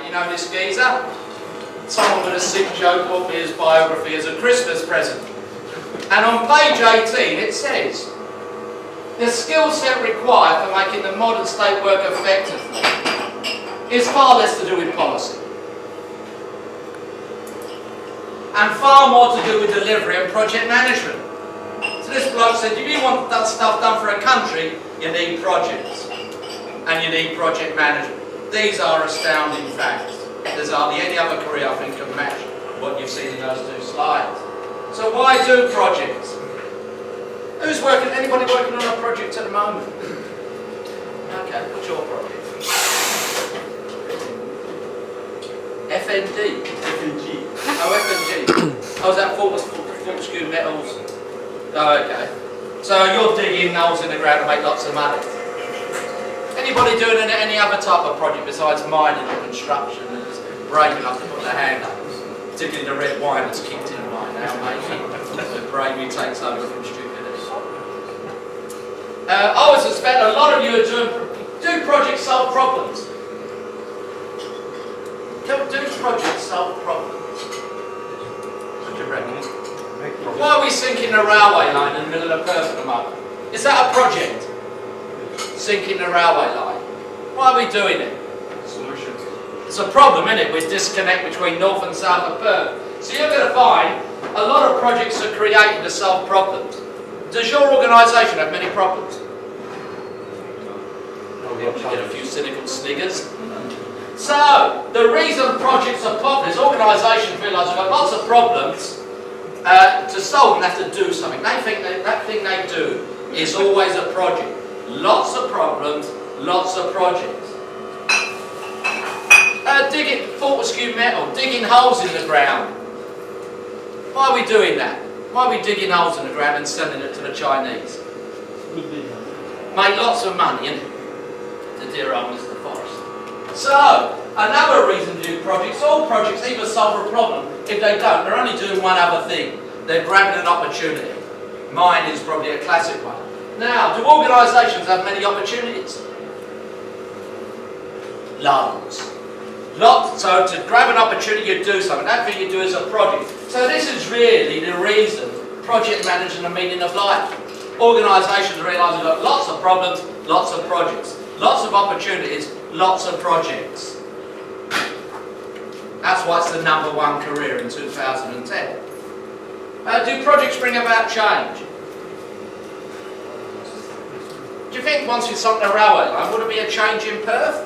You know this geezer? Someone with a sick joke bought me his biography as a Christmas present. And on page 18 it says, the skill set required for making the modern state work effectively is far less to do with policy and far more to do with delivery and project management. So this bloke said, if you want that stuff done for a country, you need projects and you need project management. These are astounding facts. There's hardly any other career I think can match what you've seen in those two slides. So why do projects? Who's working? Anybody working on a project at the moment? Okay, what's your project? FND? FNG. Oh, FNG. Oh, is that Fortescue Metals? Oh, okay. So you're digging holes in the ground to make lots of money. Anybody doing any other type of project besides mining or construction that's brave enough to put their hand up? Particularly the red wine that's kicked in right now, maybe. The bravery takes over from stupidity. I would suspect a lot of you are do projects solve problems? Do projects solve problems? What do you reckon? Why are we sinking a railway line in the middle of Perth at the moment? Is that a project? Sinking the railway line. Why are we doing it? Solution. It's a problem, isn't it, with disconnect between north and south of Perth. So you're going to find a lot of projects are created to solve problems. Does your organisation have many problems? You get a few cynical sniggers. So, the reason projects are popular is organisations realise they've got lots of problems to solve and have to do something. They think that thing they do is always a project. Lots of problems, lots of projects. Digging Fortescue Metal, digging holes in the ground. Why are we doing that? Why are we digging holes in the ground and selling it to the Chinese? Make lots of money, innit? The dear old Mr. Forrest. So, another reason to do projects, all projects either solve a problem. If they don't, they're only doing one other thing. They're grabbing an opportunity. Mine is probably a classic one. Now, do organisations have many opportunities? Loads. Lots. So to grab an opportunity, you do something. That thing you do is a project. So this is really the reason project management and the meaning of life. Organisations realise they've got lots of problems, lots of projects. Lots of opportunities, lots of projects. That's why it's the #1 career in 2010. Do projects bring about change? Do you think once you sunk the railway line, would it be a change in Perth?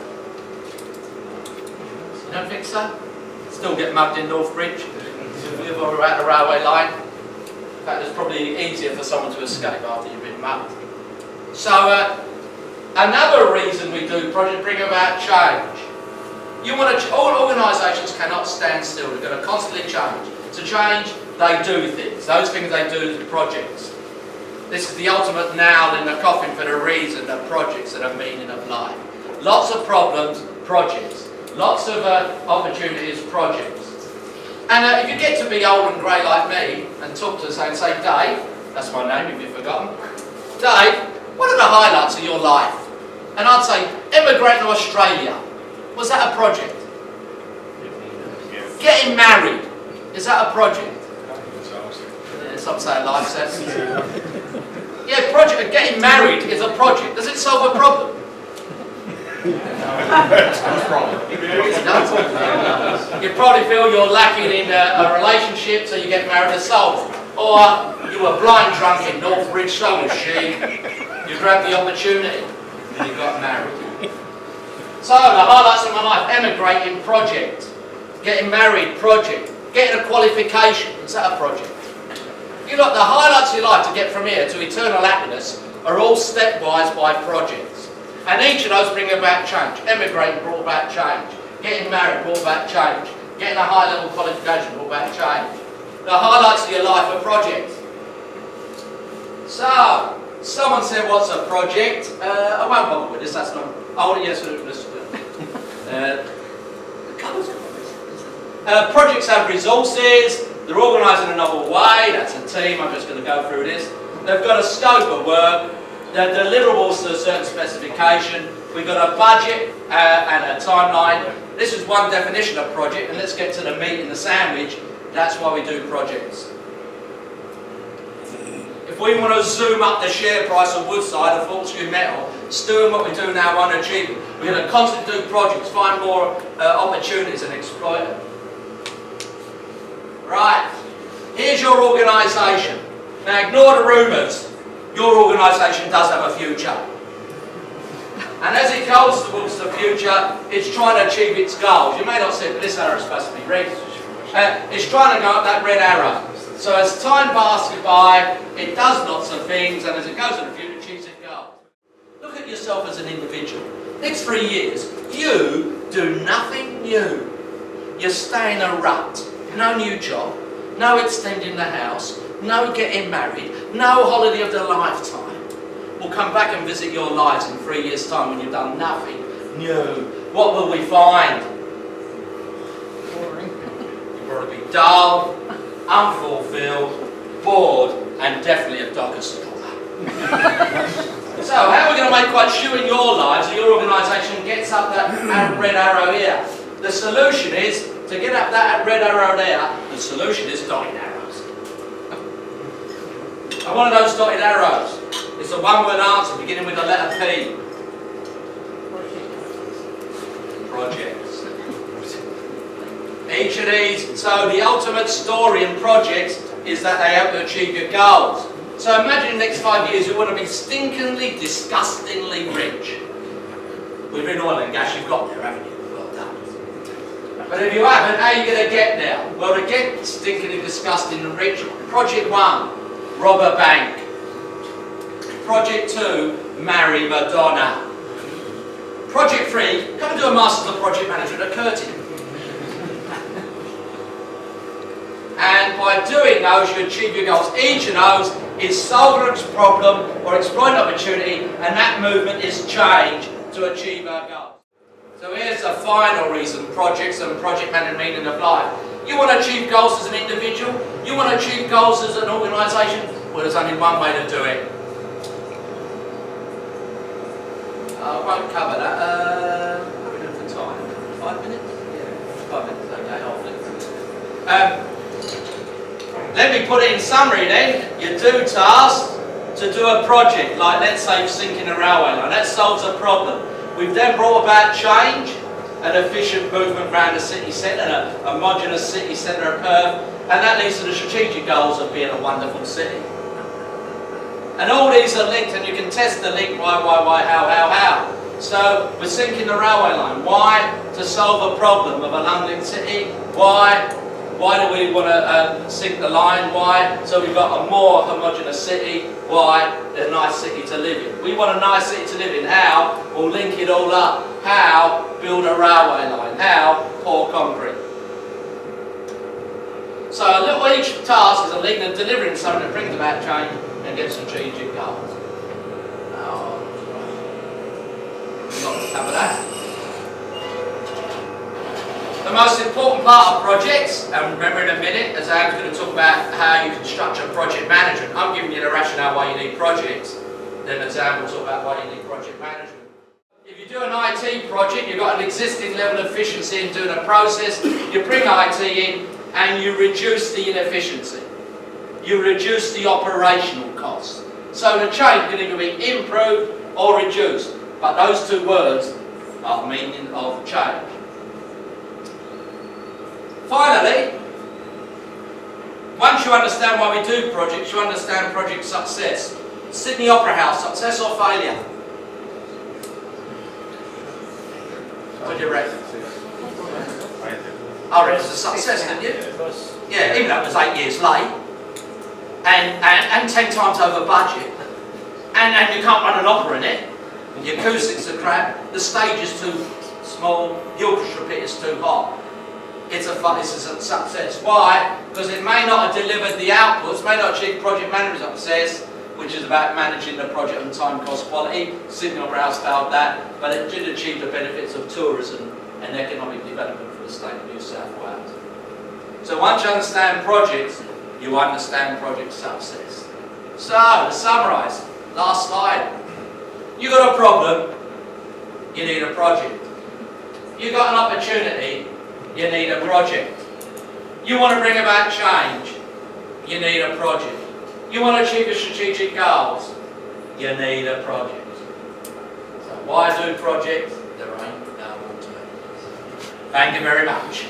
You don't think so? Still get mugged in Northbridge if you were at the railway line. In fact, it's probably easier for someone to escape after you've been mugged. So, another reason we do projects bring about change. You want to, all organisations cannot stand still. They're going to constantly change. To change, they do things. Those things they do is projects. This is the ultimate nail in the coffin for the reason that projects are the meaning of life. Lots of problems, projects. Lots of opportunities, projects. And if you get to be old and grey like me and talk to us and say, Dave, that's my name if you've forgotten. Dave, what are the highlights of your life? And I'd say, emigrate to Australia. Was that a project? Getting married. Is that a project? Yeah, some say life sentence. Yeah, project. Getting married is a project. Does it solve a problem? You probably feel you're lacking in a relationship, so you get married to solve. Or you were blind drunk in Northbridge, so was she. You grabbed the opportunity and you got married. So the highlights of my life: emigrating, project; getting married, project; getting a qualification. Is that a project? You look, the highlights of your life to get from here to eternal happiness are all stepwise by projects. And each of those bring about change. Emigrating brought about change. Getting married brought about change. Getting a high level qualification brought about change. The highlights of your life are projects. So, someone said, what's a project? I won't bother with this, that's not... Oh, yes, let's do it. Projects have resources. They're organised in a novel way. That's a team. I'm just going to go through this. They've got a scope of work. the deliverables to a certain specification. We've got a budget and a timeline. This is one definition of project, and let's get to the meat in the sandwich. That's why we do projects. If we want to zoom up the share price of Woodside or Fortescue Metal, doing what we do now won't achieve it. We're going to constantly do projects, find more opportunities and exploit them. Right, here's your organisation. Now ignore the rumours. Your organisation does have a future. And as it goes towards the future, it's trying to achieve its goals. You may not see it, but this arrow is supposed to be red. It's trying to go up that red arrow. So as time passes by, it does lots of things, and as it goes in the future, it achieves its goals. Look at yourself as an individual. Next 3 years, you do nothing new. You stay in a rut. No new job, no extending the house, no getting married, no holiday of the lifetime. We'll come back and visit your lives in 3 years' time when you've done nothing new. What will we find? Boring. You'll probably be dull, unfulfilled, bored, and definitely a Docker supporter. So, how are we going to make quite sure in your lives that your organisation gets up that red arrow here? The solution is, to get up that red arrow there, the solution is dotted arrows. And one of those dotted arrows is a one-word answer beginning with the letter P. Projects. Each of these, so the ultimate story in projects is that they help to achieve your goals. So imagine in the next 5 years you want to be stinkingly, disgustingly rich. Within oil and gas you've got there, haven't you? Well done. But if you haven't, how are you going to get there? Well, to get stinkingly, disgusting and rich, Project 1, rob a bank. Project 2, marry Madonna. Project 3, come and do a Masters of Project Management at Curtin. And by doing those, you achieve your goals. Each of those is solving a problem or exploiting an opportunity, and that movement is change to achieve our goals. So here's the final reason projects and project management meaning of life. You want to achieve goals as an individual? You want to achieve goals as an organisation? Well, there's only one way to do it. I won't cover that. What are we doing for time? 5 minutes? Yeah, 5 minutes, okay, I'll flip through it. Let me put it in summary then. You do tasks to do a project, like let's say sinking a railway line. That solves a problem. We've then brought about change, an efficient movement around the city centre, a homogeneous city centre of Perth, and that leads to the strategic goals of being a wonderful city. And all these are linked, and you can test the link, why, how. So, we're sinking the railway line. Why? To solve a problem of a London city. Why? Why do we want to sink the line? Why? So we've got a more homogeneous city. Why? A nice city to live in. We want a nice city to live in. How? We'll link it all up. How? Build a railway line. How? Pour concrete. So each task is a link and delivering something that brings about change and gets strategic goals. Now, we've got to cover that. The most important part of projects, and remember in a minute, as Anne's going to talk about how you can structure project management. I'm giving you the rationale why you need projects, then as Anne will talk about why you need project management. If you do an IT project, you've got an existing level of efficiency in doing a process, you bring IT in and you reduce the inefficiency. You reduce the operational costs. So the change can either be improved or reduced, but those two words are the meaning of change. Finally, once you understand why we do projects, you understand project success. Sydney Opera House, success or failure? What do you reckon? I reckon it's a success, didn't you? Yeah, even though it was 8 years late, and 10 times over budget, and you can't run an opera in it, the acoustics are crap, the stage is too small, the orchestra pit is too hot. It's a success. Why? Because it may not have delivered the outputs, may not achieve project management success, which is about managing the project on time, cost, quality. Sydney Opera House failed that, but it did achieve the benefits of tourism and economic development for the state of New South Wales. So once you understand projects, you understand project success. So, to summarise, last slide. You've got a problem, you need a project. You've got an opportunity, you need a project. You want to bring about change, you need a project. You want to achieve your strategic goals, you need a project. So why do projects? There ain't no alternative. Thank you very much.